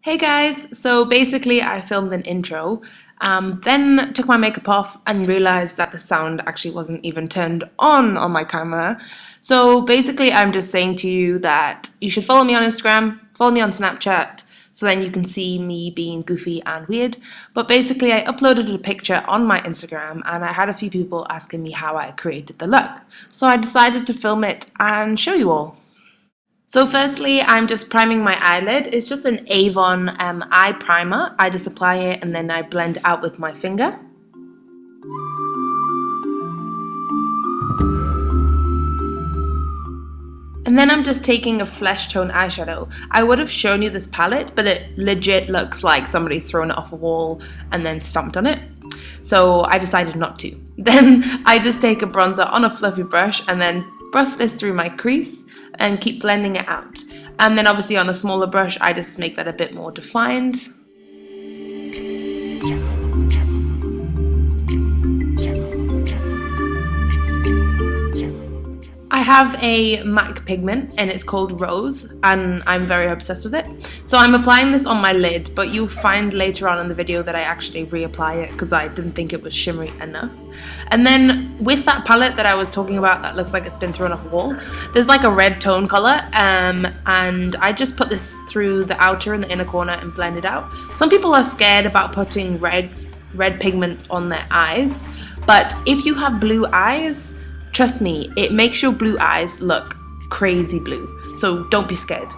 Hey guys, so basically I filmed an intro, then took my makeup off and realized that the sound actually wasn't even turned on my camera. So basically I'm just saying to you that you should follow me on Instagram, follow me on Snapchat, so then you can see me being goofy and weird. But basically I uploaded a picture on my Instagram and I had a few people asking me how I created the look. So I decided to film it and show you all. So firstly, I'm just priming my eyelid. It's just an Avon eye primer. I just apply it and then I blend out with my finger. And then I'm just taking a flesh tone eyeshadow. I would have shown you this palette, but it legit looks like somebody's thrown it off a wall and then stomped on it. So I decided not to. Then I just take a bronzer on a fluffy brush and then buff this through my crease and keep blending it out. And then obviously on a smaller brush, I just make that a bit more defined. I have a MAC pigment and it's called Rose and I'm very obsessed with it. So I'm applying this on my lid, but you'll find later on in the video that I actually reapply it because I didn't think it was shimmery enough. And then with that palette that I was talking about that looks like it's been thrown off a wall, there's like a red tone color and I just put this through the outer and the inner corner and blend it out. Some people are scared about putting red pigments on their eyes, but if you have blue eyes, trust me, it makes your blue eyes look crazy blue, so don't be scared.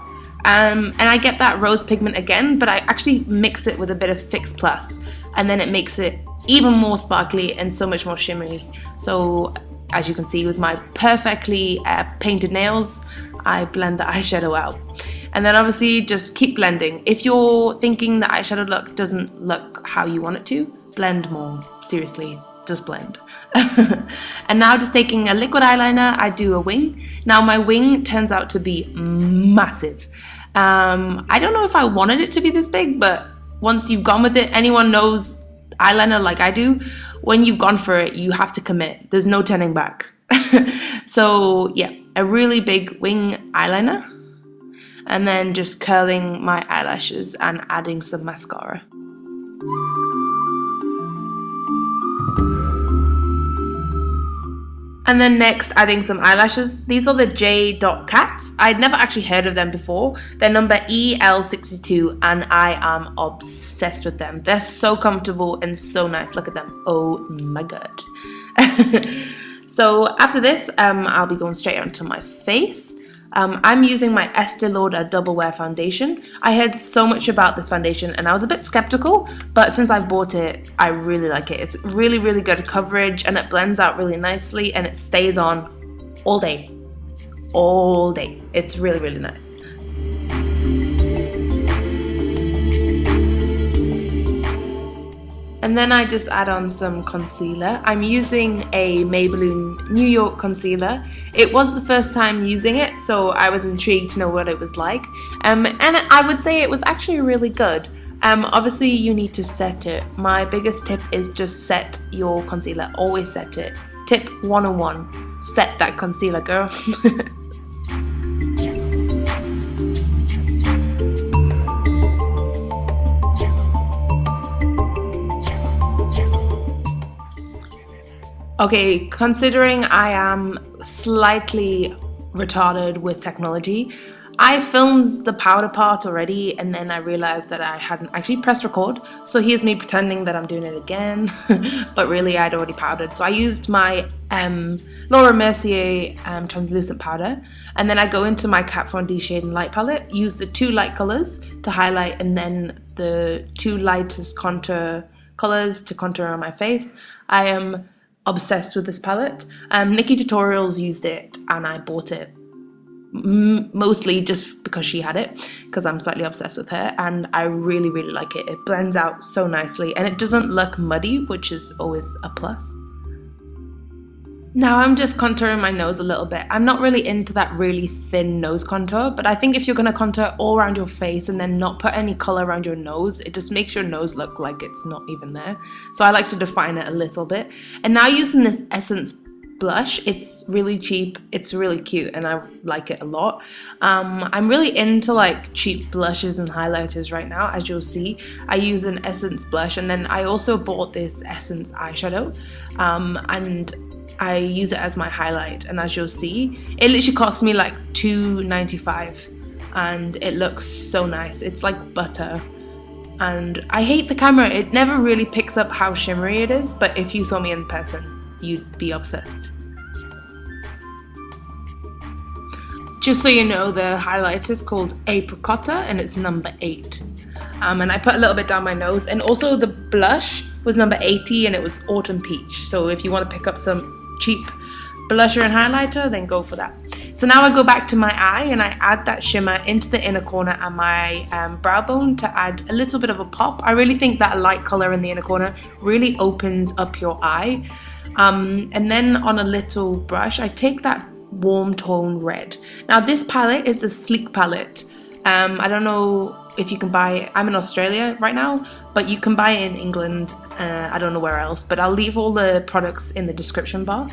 And I get that rose pigment again, but I actually mix it with a bit of Fix Plus, and then it makes it even more sparkly and so much more shimmery. So as you can see with my perfectly painted nails, I blend the eyeshadow out. And then obviously just keep blending. If you're thinking the eyeshadow look doesn't look how you want it to, blend more, seriously. Just blend. And now just taking a liquid eyeliner, I do a wing. Now my wing turns out to be massive. I don't know if I wanted it to be this big, but once you've gone with it, anyone knows eyeliner like I do, when you've gone for it, you have to commit. There's no turning back. So yeah, a really big wing eyeliner. And then just curling my eyelashes and adding some mascara. And then next, adding some eyelashes. These are the J.Cats. I'd never actually heard of them before. They're number EL62 and I am obsessed with them. They're so comfortable and so nice. Look at them. Oh my god. So after this, I'll be going straight onto my face. I'm using my Estee Lauder Double Wear Foundation. I heard so much about this foundation and I was a bit skeptical, but since I've bought it, I really like it. It's really, really good coverage and it blends out really nicely and it stays on all day. All day. It's really, really nice. And then I just add on some concealer. I'm using a Maybelline New York concealer. It was the first time using it, so I was intrigued to know what it was like. And I would say it was actually really good. Obviously you need to set it. My biggest tip is just set your concealer. Always set it. Tip 101. Set that concealer, girl. Okay, considering I am slightly retarded with technology, I filmed the powder part already and then I realized that I hadn't actually pressed record. So here's me pretending that I'm doing it again, but really I'd already powdered. So I used my Mercier translucent powder and then I go into my Kat Von D Shade and Light palette, use the two light colors to highlight and then the two lightest contour colors to contour on my face. I am obsessed with this palette. Nikki Tutorials used it and I bought it mostly just because she had it, because I'm slightly obsessed with her and I really, really like it. It blends out so nicely and it doesn't look muddy, which is always a plus. Now I'm just contouring my nose a little bit. I'm not really into that really thin nose contour, but I think if you're going to contour all around your face and then not put any color around your nose, it just makes your nose look like it's not even there. So I like to define it a little bit. And now using this Essence blush. It's really cheap, it's really cute, and I like it a lot. I'm really into like cheap blushes and highlighters right now. As you'll see, I use an Essence blush, and then I also bought this Essence eyeshadow, and I use it as my highlight, and as you'll see, it literally cost me like $2.95, and it looks so nice. It's like butter. And I hate the camera, it never really picks up how shimmery it is, but if you saw me in person, you'd be obsessed. Just so you know, the highlighter is called Apricotta and it's number 8. And I put a little bit down my nose, and also the blush was number 80 and it was Autumn Peach. So if you want to pick up some cheap blusher and highlighter, then go for that. So now I go back to my eye and I add that shimmer into the inner corner and my brow bone to add a little bit of a pop. I really think that light color in the inner corner really opens up your eye. And then on a little brush, I take that warm tone red. Now this palette is a sleek palette. I don't know if you can buy it. I'm in Australia right now, but you can buy it in England. I don't know where else, but I'll leave all the products in the description bar,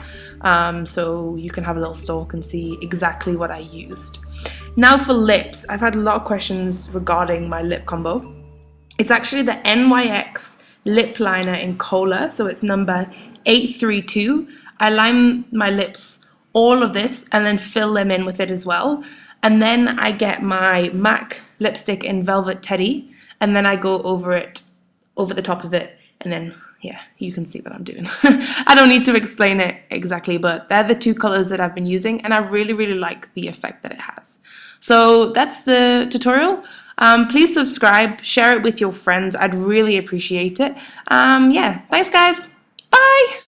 so you can have a little stalk and see exactly what I used. Now for lips, I've had a lot of questions regarding my lip combo. It's actually the NYX lip liner in Cola, so it's number 832. I line my lips, all of this, and then fill them in with it as well. And then I get my MAC lipstick in Velvet Teddy, and then I go over it, over the top of it, and then, yeah, you can see what I'm doing. I don't need to explain it exactly, but they're the two colors that I've been using, and I really, really like the effect that it has. So that's the tutorial. Please subscribe, share it with your friends. I'd really appreciate it. Yeah, thanks guys. Bye!